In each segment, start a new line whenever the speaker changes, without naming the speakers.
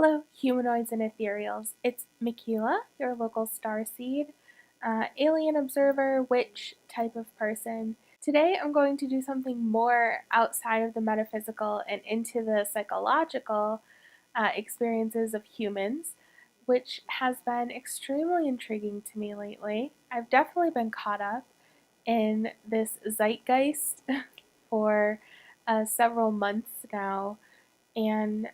Hello, humanoids and ethereals. It's Michaela, your local starseed, alien observer, witch type of person. Today I'm going to do something more outside of the metaphysical and into the psychological experiences of humans, which has been extremely intriguing to me lately. I've definitely been caught up in this zeitgeist for several months now, and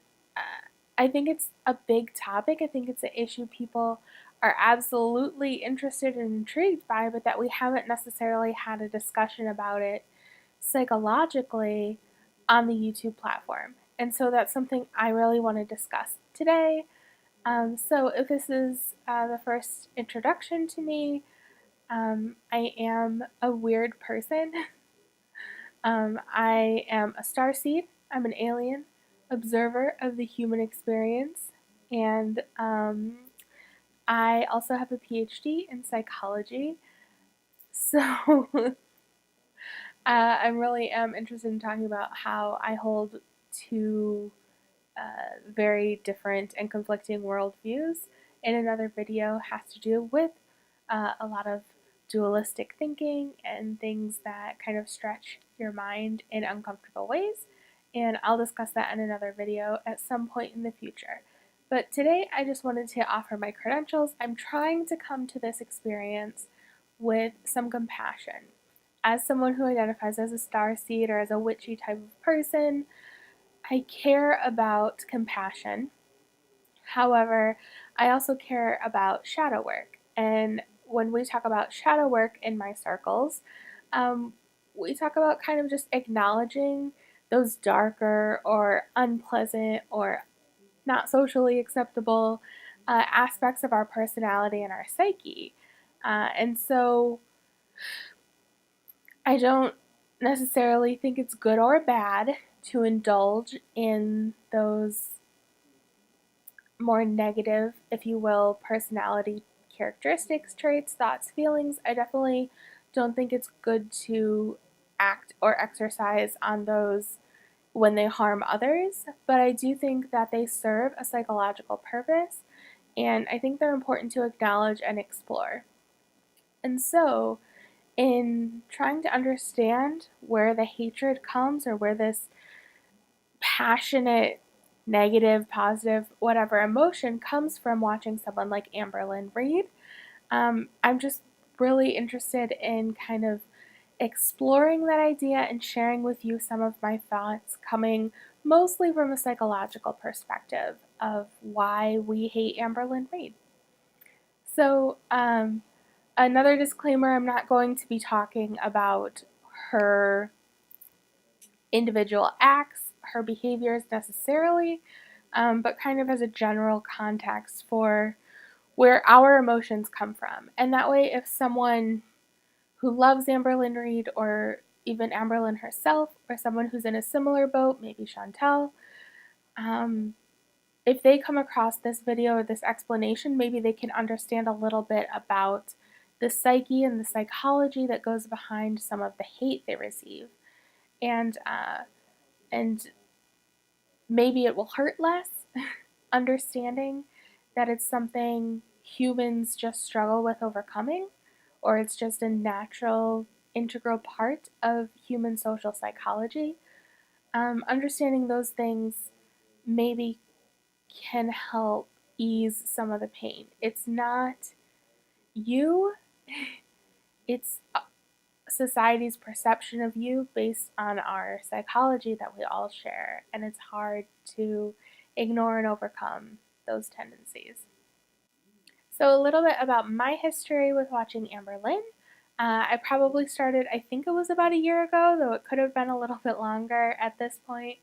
I think it's a big topic. I think it's an issue people are absolutely interested and intrigued by, but that we haven't necessarily had a discussion about it psychologically on the YouTube platform. And so that's something I really want to discuss today. So if this is the first introduction to me, I am a weird person. I am a starseed. I'm an alien observer of the human experience, and I also have a PhD in psychology. So I really am interested in talking about how I hold two very different and conflicting worldviews. In another video has to do with a lot of dualistic thinking and things that kind of stretch your mind in uncomfortable ways. And I'll discuss that in another video at some point in the future. But today I just wanted to offer my credentials. I'm trying to come to this experience with some compassion. As someone who identifies as a starseed or as a witchy type of person, I care about compassion. However, I also care about shadow work. And when we talk about shadow work in my circles, we talk about kind of just acknowledging those darker or unpleasant or not socially acceptable aspects of our personality and our psyche. And so I don't necessarily think it's good or bad to indulge in those more negative, if you will, personality characteristics, traits, thoughts, feelings. I definitely don't think it's good to act or exercise on those when they harm others, but I do think that they serve a psychological purpose, and I think they're important to acknowledge and explore. And so, in trying to understand where the hatred comes or where this passionate, negative, positive, whatever emotion comes from watching someone like Amberlynn Reid, I'm just really interested in kind of exploring that idea and sharing with you some of my thoughts coming mostly from a psychological perspective of why we hate Amberlynn Reid. So, another disclaimer, I'm not going to be talking about her individual acts, her behaviors necessarily, but kind of as a general context for where our emotions come from. And that way, if someone who loves Amberlynn Reid, or even Amberlynn herself, or someone who's in a similar boat, maybe Chantel, if they come across this video or this explanation, maybe they can understand a little bit about the psyche and the psychology that goes behind some of the hate they receive. And maybe it will hurt less, understanding that it's something humans just struggle with overcoming, or it's just a natural, integral part of human social psychology. Understanding those things maybe can help ease some of the pain. It's not you, it's society's perception of you based on our psychology that we all share, and it's hard to ignore and overcome those tendencies. So a little bit about my history with watching Amberlynn. I probably started, I think it was about a year ago, though it could have been a little bit longer at this point,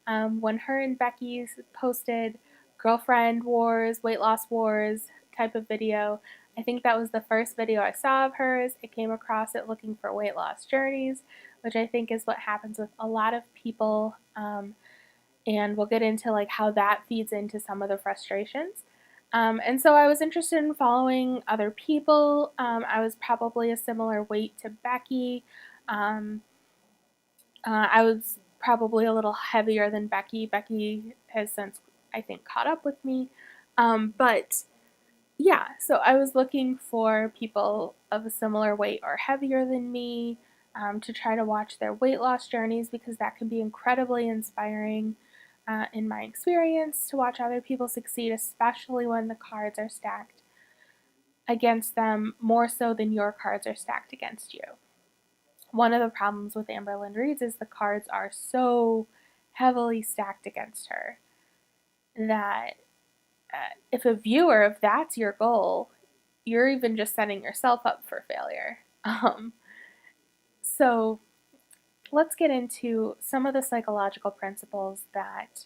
when her and Becky posted girlfriend wars, weight loss wars type of video. I think that was the first video I saw of hers. I came across it looking for weight loss journeys, which I think is what happens with a lot of people, and we'll get into like how that feeds into some of the frustrations. And so I was interested in following other people. I was probably a similar weight to Becky. I was probably a little heavier than Becky. Becky has since I think, caught up with me. But yeah, so I was looking for people of a similar weight or heavier than me, to try to watch their weight loss journeys, because that can be incredibly inspiring, in my experience, to watch other people succeed, especially when the cards are stacked against them more so than your cards are stacked against you. One of the problems with Amberlynn Reid's is the cards are so heavily stacked against her that, if a viewer, if that's your goal, you're even just setting yourself up for failure. So let's get into some of the psychological principles that,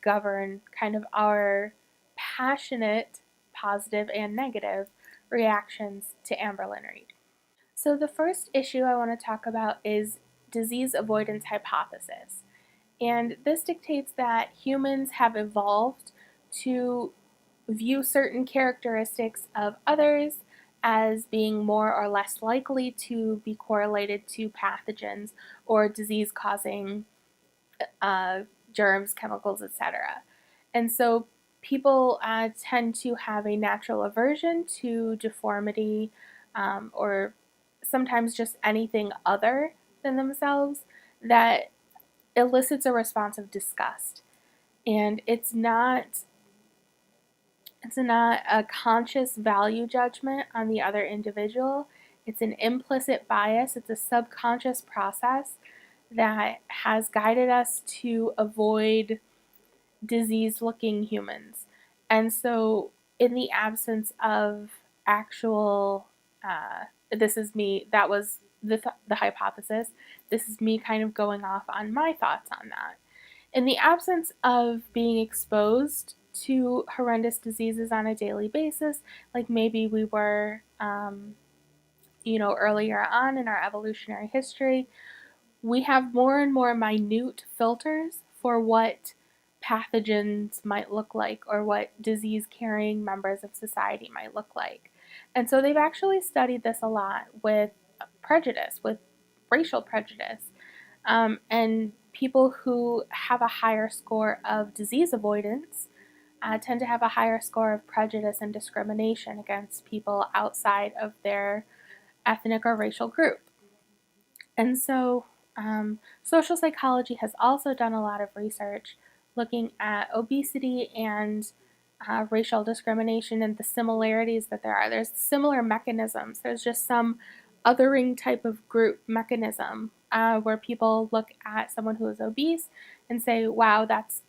govern kind of our passionate, positive, and negative reactions to Amberlynn Reid. So the first issue I want to talk about is disease avoidance hypothesis. And this dictates that humans have evolved to view certain characteristics of others as being more or less likely to be correlated to pathogens or disease causing, uh, germs, chemicals, etc. And so people, tend to have a natural aversion to deformity, or sometimes just anything other than themselves that elicits a response of disgust. And it's not a conscious value judgment on the other individual. It's an implicit bias. It's a subconscious process that has guided us to avoid diseased looking humans. And so, in the absence of actual, this is me, that was the hypothesis. This is me kind of going off on my thoughts on that. In the absence of being exposed to horrendous diseases on a daily basis, like maybe we were, earlier on in our evolutionary history, we have more and more minute filters for what pathogens might look like or what disease carrying members of society might look like. And so they've actually studied this a lot with prejudice, with racial prejudice. And people who have a higher score of disease avoidance, tend to have a higher score of prejudice and discrimination against people outside of their ethnic or racial group. And so, social psychology has also done a lot of research looking at obesity and, racial discrimination and the similarities that there are. There's similar mechanisms. There's just some othering type of group mechanism, where people look at someone who is obese and say, "Wow, that's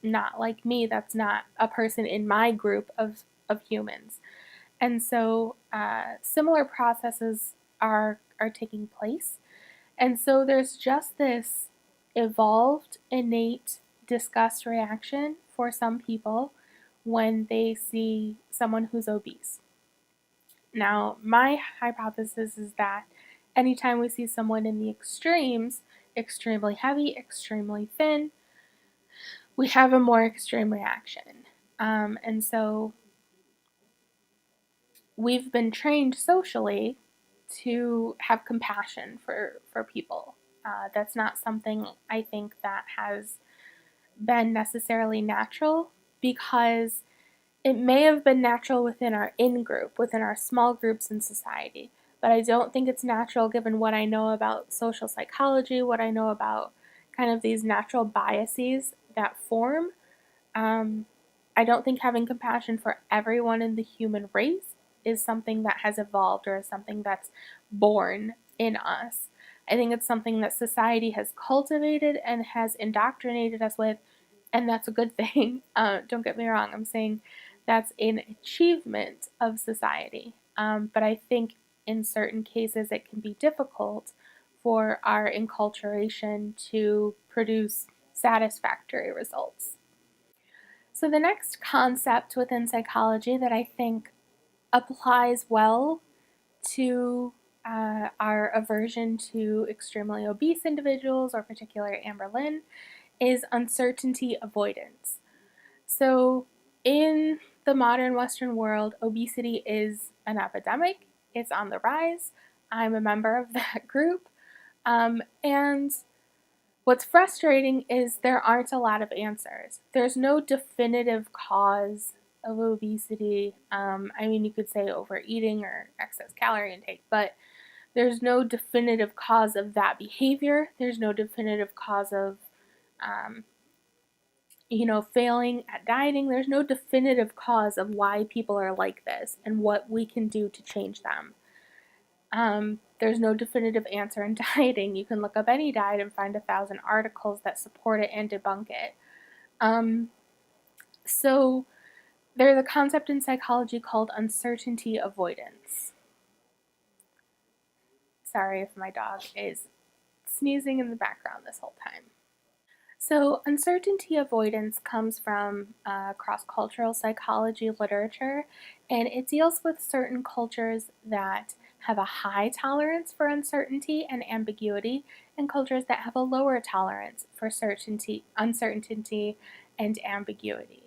not like me. That's not a person in my group of humans." And so, similar processes are taking place. And so there's just this evolved, innate disgust reaction for some people when they see someone who's obese. Now, my hypothesis is that anytime we see someone in the extremes, extremely heavy, extremely thin, we have a more extreme reaction. And so we've been trained socially to have compassion for people. That's not something I think that has been necessarily natural, because it may have been natural within our in group, within our small groups in society, but I don't think it's natural given what I know about social psychology, what I know about kind of these natural biases that form. um, I don't think having compassion for everyone in the human race is something that has evolved or is something that's born in us. I think it's something that society has cultivated and has indoctrinated us with, and that's a good thing. Don't get me wrong, I'm saying that's an achievement of society. But I think in certain cases it can be difficult for our enculturation to produce satisfactory results. So, the next concept within psychology that I think applies well to, our aversion to extremely obese individuals, or particularly Amberlynn, is uncertainty avoidance. So, in the modern Western world, obesity is an epidemic, it's on the rise. I'm a member of that group. And What's frustrating is there aren't a lot of answers. There's no definitive cause of obesity. I mean, you could say overeating or excess calorie intake, but there's no definitive cause of that behavior. There's no definitive cause of, um, failing at dieting. There's no definitive cause of why people are like this and what we can do to change them. There's no definitive answer in dieting. You can look up any diet and find 1,000 articles that support it and debunk it. So there's a concept in psychology called uncertainty avoidance. Sorry if my dog is sneezing in the background this whole time. So, uncertainty avoidance comes from cross-cultural psychology literature, and it deals with certain cultures that have a high tolerance for uncertainty and ambiguity, and cultures that have a lower tolerance for uncertainty, and ambiguity.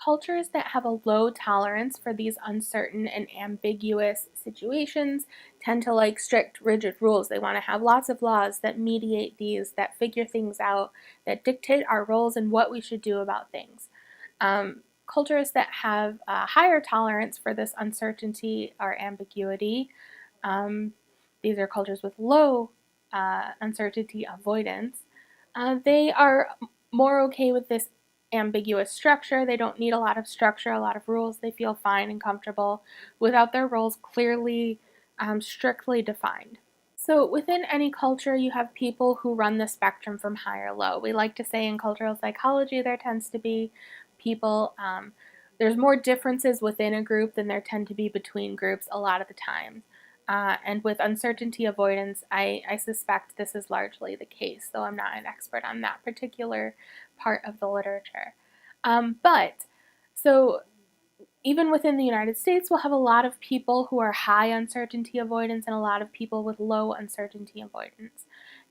Cultures that have a low tolerance for these uncertain and ambiguous situations tend to like strict, rigid rules. They want to have lots of laws that mediate these, that figure things out, that dictate our roles and what we should do about things. Cultures that have a higher tolerance for this uncertainty or ambiguity, these are cultures with low uncertainty avoidance. They are more okay with this ambiguous structure. They don't need a lot of structure, a lot of rules. They feel fine and comfortable without their roles clearly, strictly defined. So within any culture, you have people who run the spectrum from high or low. We like to say in cultural psychology there tends to be people, there's more differences within a group than there tend to be between groups a lot of the time. And with uncertainty avoidance, I suspect this is largely the case, though I'm not an expert on that particular part of the literature. But so even within the United States, we'll have a lot of people who are high uncertainty avoidance and a lot of people with low uncertainty avoidance.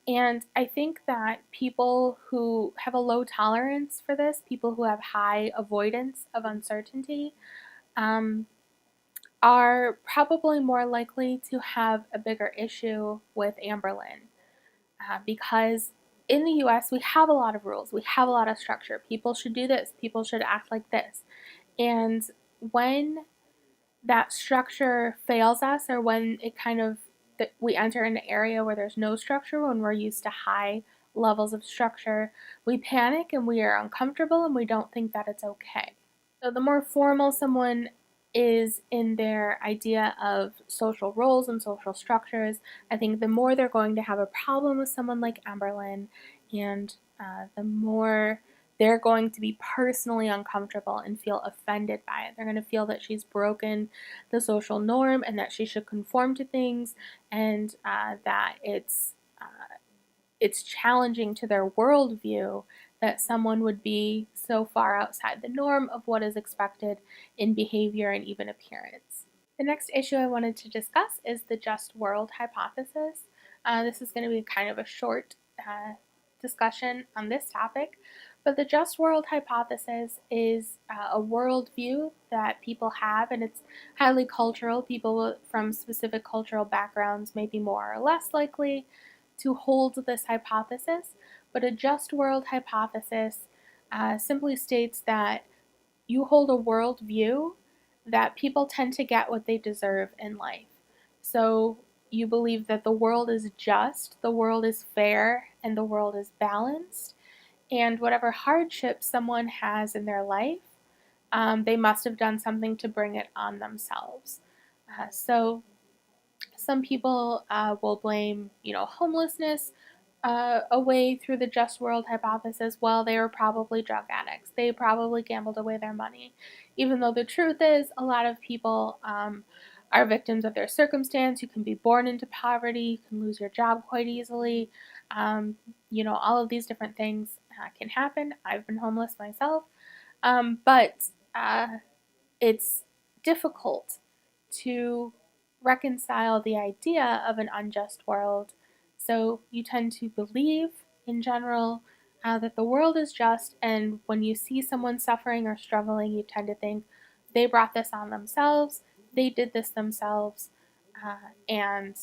And I think that people who have a low tolerance for this, people who have high avoidance of uncertainty, are probably more likely to have a bigger issue with Amberlynn because in the US we have a lot of rules, we have a lot of structure. People should do this, people should act like this. And when that structure fails us, or when it kind of we enter an area where there's no structure, when we're used to high levels of structure, we panic and we are uncomfortable and we don't think that it's okay. So the more formal someone is in their idea of social roles and social structures, I think the more they're going to have a problem with someone like Amberlynn, and the more they're going to be personally uncomfortable and feel offended by it. They're going to feel that she's broken the social norm and that she should conform to things, and that it's challenging to their worldview that someone would be so far outside the norm of what is expected in behavior and even appearance. The next issue I wanted to discuss is the just world hypothesis. This is going to be kind of a short discussion on this topic, but the just world hypothesis is a worldview that people have, and it's highly cultural. People from specific cultural backgrounds may be more or less likely to hold this hypothesis, but a just world hypothesis simply states that you hold a worldview that people tend to get what they deserve in life. So you believe that the world is just, the world is fair, and the world is balanced, and whatever hardship someone has in their life, they must have done something to bring it on themselves. So some people will blame, homelessness away through the just world hypothesis. Well, they were probably drug addicts. They probably gambled away their money. Even though the truth is, a lot of people are victims of their circumstance. You can be born into poverty. You can lose your job quite easily. All of these different things can happen. I've been homeless myself. But it's difficult to reconcile the idea of an unjust world. So you tend to believe, in general, that the world is just, and when you see someone suffering or struggling, you tend to think they brought this on themselves, they did this themselves, and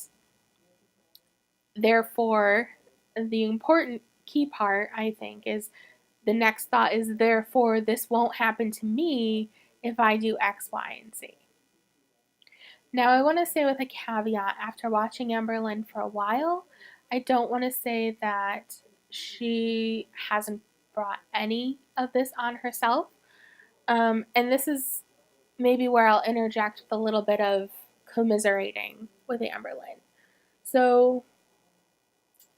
therefore the important key part, I think, is the next thought is, therefore, this won't happen to me if I do X, Y, and Z. Now, I want to say with a caveat, after watching Amberlynn for a while, I don't want to say that she hasn't brought any of this on herself. And this is maybe where I'll interject with a little bit of commiserating with Amberlynn. So,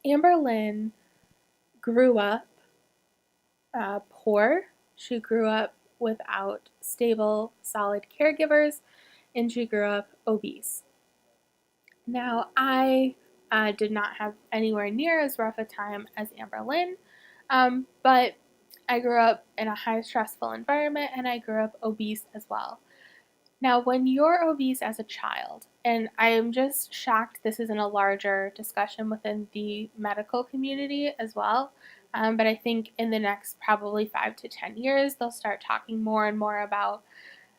Amberlynn grew up poor. She grew up without stable, solid caregivers, and she grew up obese. Now, I did not have anywhere near as rough a time as Amberlynn, but I grew up in a high stressful environment and I grew up obese as well. Now, when you're obese as a child, and I am just shocked this isn't a larger discussion within the medical community as well, but I think in the next probably 5 to 10 years, they'll start talking more and more about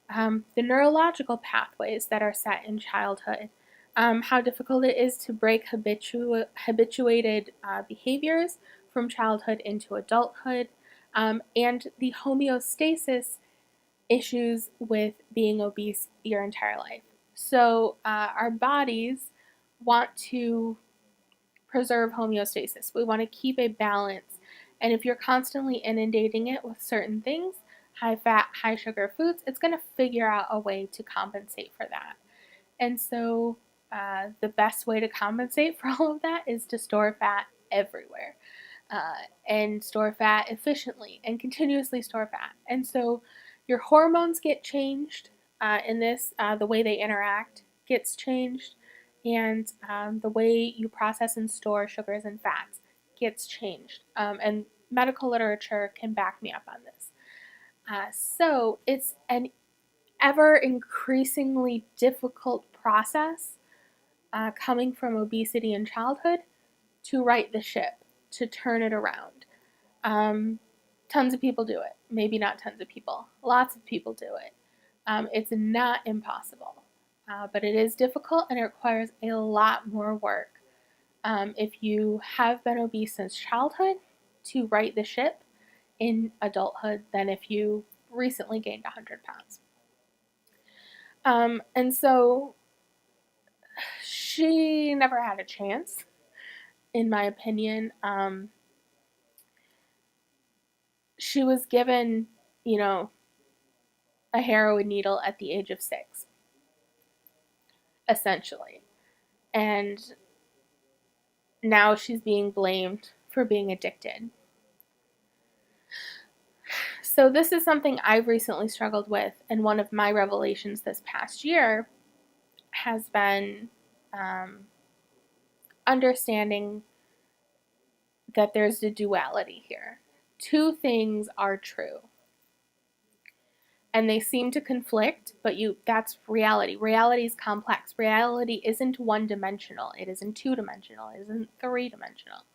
the neurological pathways that are set in childhood, how difficult it is to break habituated behaviors from childhood into adulthood, and the homeostasis issues with being obese your entire life. So, our bodies want to preserve homeostasis. We want to keep a balance. And if you're constantly inundating it with certain things, high fat, high sugar foods, it's going to figure out a way to compensate for that. And so, the best way to compensate for all of that is to store fat everywhere, and store fat efficiently and continuously store fat. And so, your hormones get changed in this, the way they interact gets changed, and the way you process and store sugars and fats gets changed. And medical literature can back me up on this. So it's an ever increasingly difficult process coming from obesity in childhood to right the ship, to turn it around. Tons of people do it. Maybe not tons of people. Lots of people do it. It's not impossible, but it is difficult and it requires a lot more work. If you have been obese since childhood, to right the ship in adulthood than if you recently gained 100 pounds. And so she never had a chance, in my opinion. She was given, a heroin needle at the age of 6, essentially. And now she's being blamed for being addicted. So this is something I've recently struggled with, and one of my revelations this past year has been understanding that there's a duality here. Two things are true, and they seem to conflict, but that's reality. Reality is complex. Reality isn't one-dimensional. It isn't two-dimensional. It isn't three-dimensional.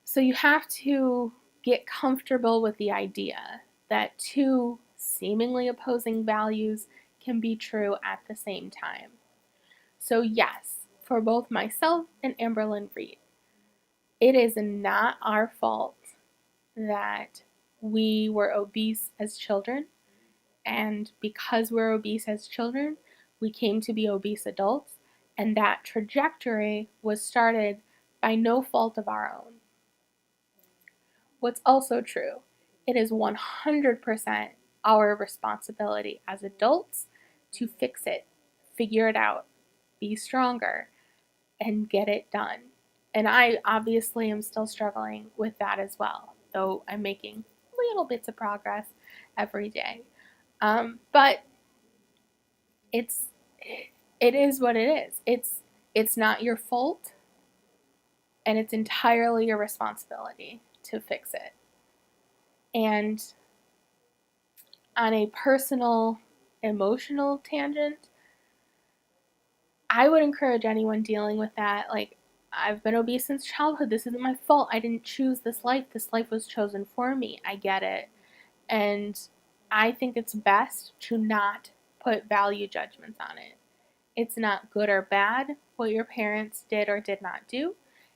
So you have to get comfortable with the idea that two seemingly opposing values can be true at the same time. So yes, for both myself and Amberlynn Reid, it is not our fault that we were obese as children, and because we're obese as children, we came to be obese adults, and that trajectory was started by no fault of our own. What's also true, it is 100% our responsibility as adults to fix it, figure it out, be stronger, and get it done. And I obviously am still struggling with that as well, though I'm making little bits of progress every day. But it is what it is. It's not your fault, and it's entirely your responsibility to fix it. And on a personal, emotional tangent, I would encourage anyone dealing with that, like, I've been obese since childhood. This isn't my fault. I didn't choose this life. This life was chosen for me. I get it. And I think it's best to not put value judgments on it. It's not good or bad what your parents did or did not do.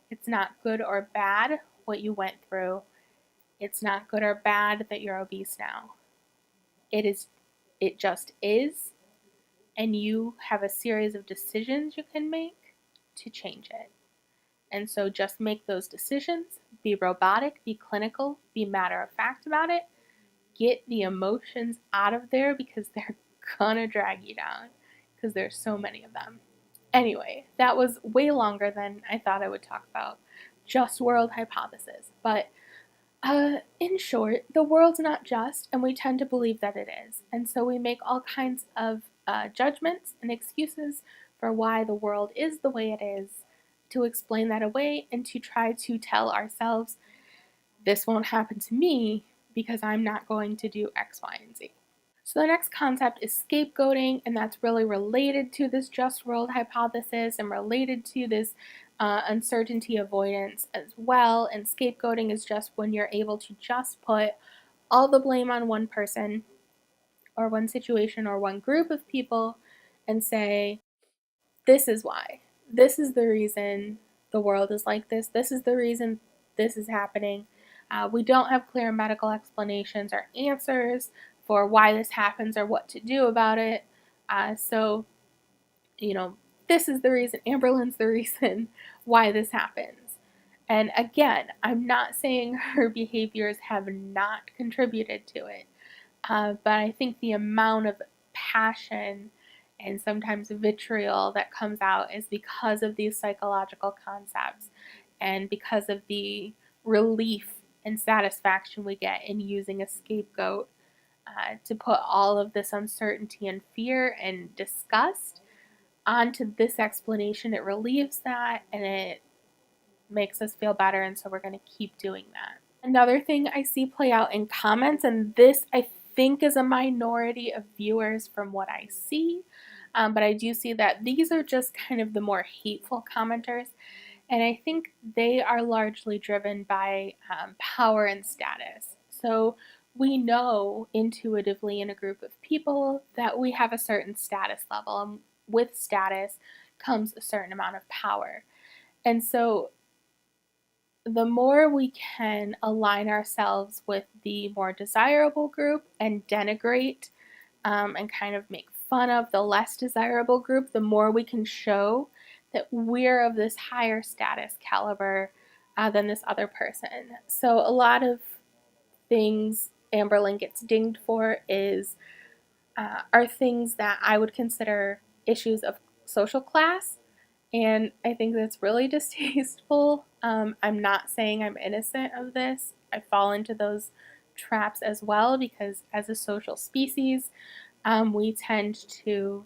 It's not good or bad what you went through. It's not good or bad that you're obese now. It is, it just is, and you have a series of decisions you can make to change it. And so just make those decisions, be robotic, be clinical, be matter of fact about it, get the emotions out of there because they're gonna drag you down because there's so many of them. Anyway, that was way longer than I thought I would talk about just world hypothesis. But in short, the world's not just, and we tend to believe that it is. And so we make all kinds of judgments and excuses for why the world is the way it is, to explain that away and to try to tell ourselves, this won't happen to me because I'm not going to do X, Y, and Z. So the next concept is scapegoating, and that's really related to this just world hypothesis and related to this uncertainty avoidance as well. And scapegoating is just when you're able to just put all the blame on one person or one situation or one group of people and say, this is why. This is the reason the world is like this. This is the reason this is happening. We don't have clear medical explanations or answers for why this happens or what to do about it. So, you know, this is the reason, Amberlynn's the reason why this happens. And again, I'm not saying her behaviors have not contributed to it, but I think the amount of passion and sometimes vitriol that comes out is because of these psychological concepts and because of the relief and satisfaction we get in using a scapegoat to put all of this uncertainty and fear and disgust onto this explanation. It relieves that and it makes us feel better, and so we're going to keep doing that. Another thing I see play out in comments, and this I think is a minority of viewers from what I see, but I do see that these are just kind of the more hateful commenters, and I think they are largely driven by power and status. So we know intuitively in a group of people that we have a certain status level, and with status comes a certain amount of power. And so the more we can align ourselves with the more desirable group and denigrate and kind of make fun of the less desirable group, the more we can show that we're of this higher status caliber than this other person. So a lot of things Amberlynn gets dinged for are things that I would consider issues of social class, and I think that's really distasteful. I'm not saying I'm innocent of this. I fall into those traps as well because as a social species, we tend to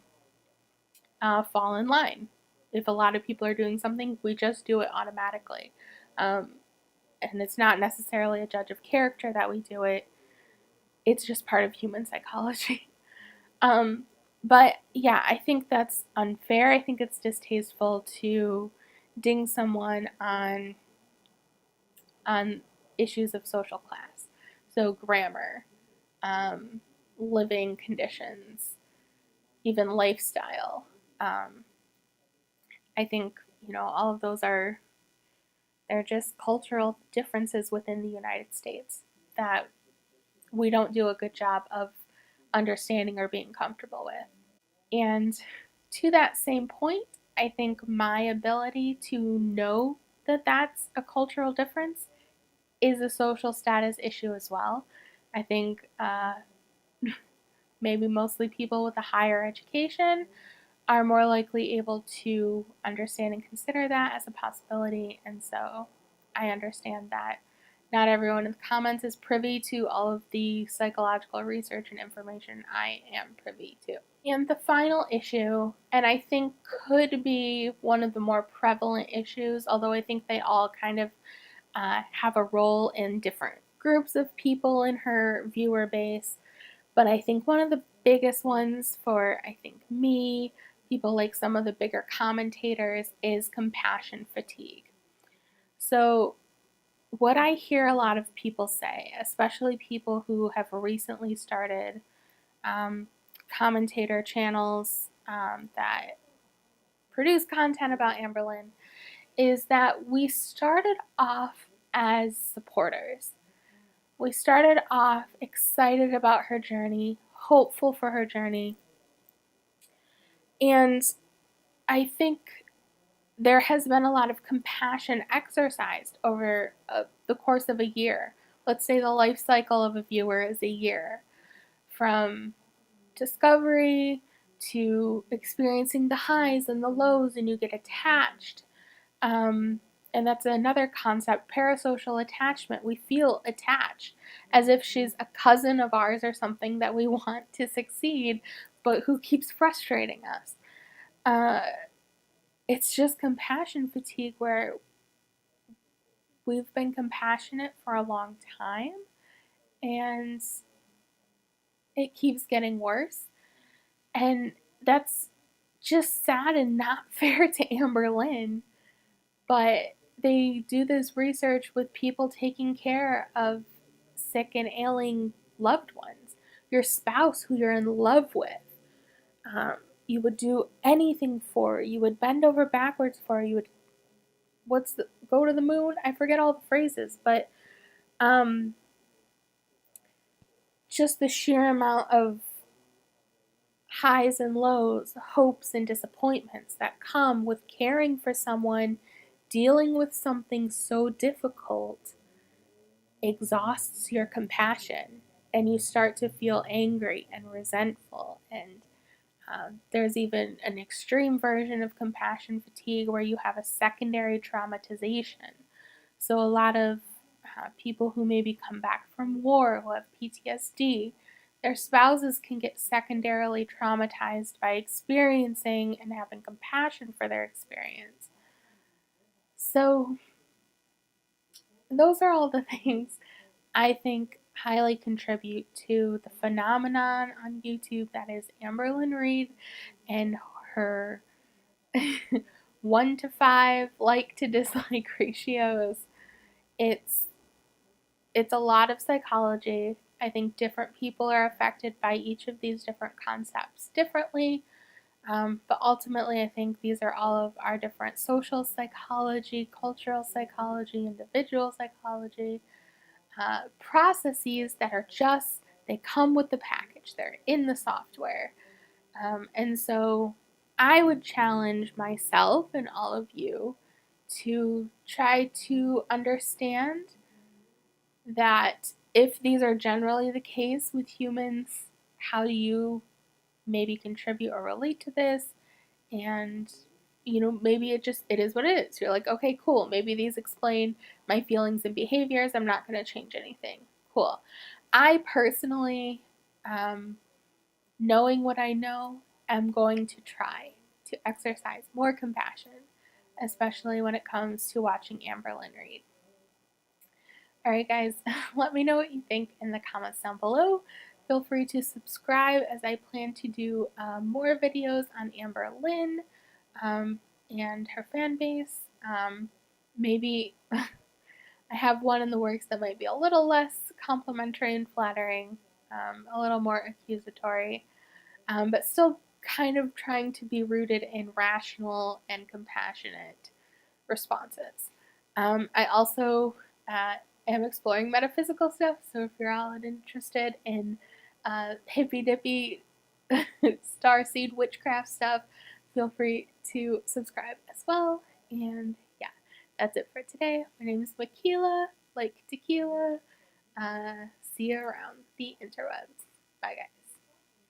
fall in line. If a lot of people are doing something, we just do it automatically. Um, and it's not necessarily a judge of character that we do it, it's just part of human psychology. Um, but yeah, I think that's unfair. I think it's distasteful to ding someone on issues of social class. So grammar, um, living conditions, even lifestyle. Um, I think all of those they're just cultural differences within the United States that we don't do a good job of understanding or being comfortable with. And to that same point, I think my ability to know that that's a cultural difference is a social status issue as well. I think maybe mostly people with a higher education are more likely able to understand and consider that as a possibility. And so I understand that not everyone in the comments is privy to all of the psychological research and information I am privy to. And the final issue, and I think could be one of the more prevalent issues, although I think they all kind of have a role in different groups of people in her viewer base. But I think one of the biggest ones for, I think, me, people like some of the bigger commentators, is compassion fatigue. So what I hear a lot of people say, especially people who have recently started commentator channels that produce content about Amberlynn, is that we started off as supporters. We started off excited about her journey, hopeful for her journey, and I think there has been a lot of compassion exercised over the course of a year. Let's say the life cycle of a viewer is a year, from discovery to experiencing the highs and the lows, and you get attached. And that's another concept, parasocial attachment. We feel attached as if she's a cousin of ours or something that we want to succeed, but who keeps frustrating us. It's just compassion fatigue, where we've been compassionate for a long time and it keeps getting worse. And that's just sad and not fair to Amberlynn. But they do this research with people taking care of sick and ailing loved ones, your spouse who you're in love with. You would do anything for, you would bend over backwards for, you would go to the moon. I forget all the phrases, but just the sheer amount of highs and lows, hopes and disappointments that come with caring for someone dealing with something so difficult exhausts your compassion, and you start to feel angry and resentful. And there's even an extreme version of compassion fatigue where you have a secondary traumatization. So a lot of people who maybe come back from war, who have PTSD, their spouses can get secondarily traumatized by experiencing and having compassion for their experience. So those are all the things I think highly contribute to the phenomenon on YouTube that is Amberlynn Reid and her 1 to 5 like to dislike ratios. It's a lot of psychology. I think different people are affected by each of these different concepts differently. But ultimately, I think these are all of our different social psychology, cultural psychology, individual psychology, processes that are just, they come with the package, they're in the software. And so I would challenge myself and all of you to try to understand that if these are generally the case with humans, how do you maybe contribute or relate to this? And maybe it is what it is. You're like, okay, cool, maybe these explain my feelings and behaviors, I'm not going to change anything. Cool. I personally, knowing what I know, am going to try to exercise more compassion, especially when it comes to watching Amberlynn Reid. Alright guys, let me know what you think in the comments down below. Feel free to subscribe, as I plan to do more videos on Amberlynn and her fan base. Maybe I have one in the works that might be a little less complimentary and flattering, a little more accusatory, but still kind of trying to be rooted in rational and compassionate responses. I also am exploring metaphysical stuff, so if you're all interested in hippy dippy starseed witchcraft stuff, feel free to subscribe as well. And yeah, that's it for today. My name is Makila, like tequila. See you around the interwebs. Bye guys.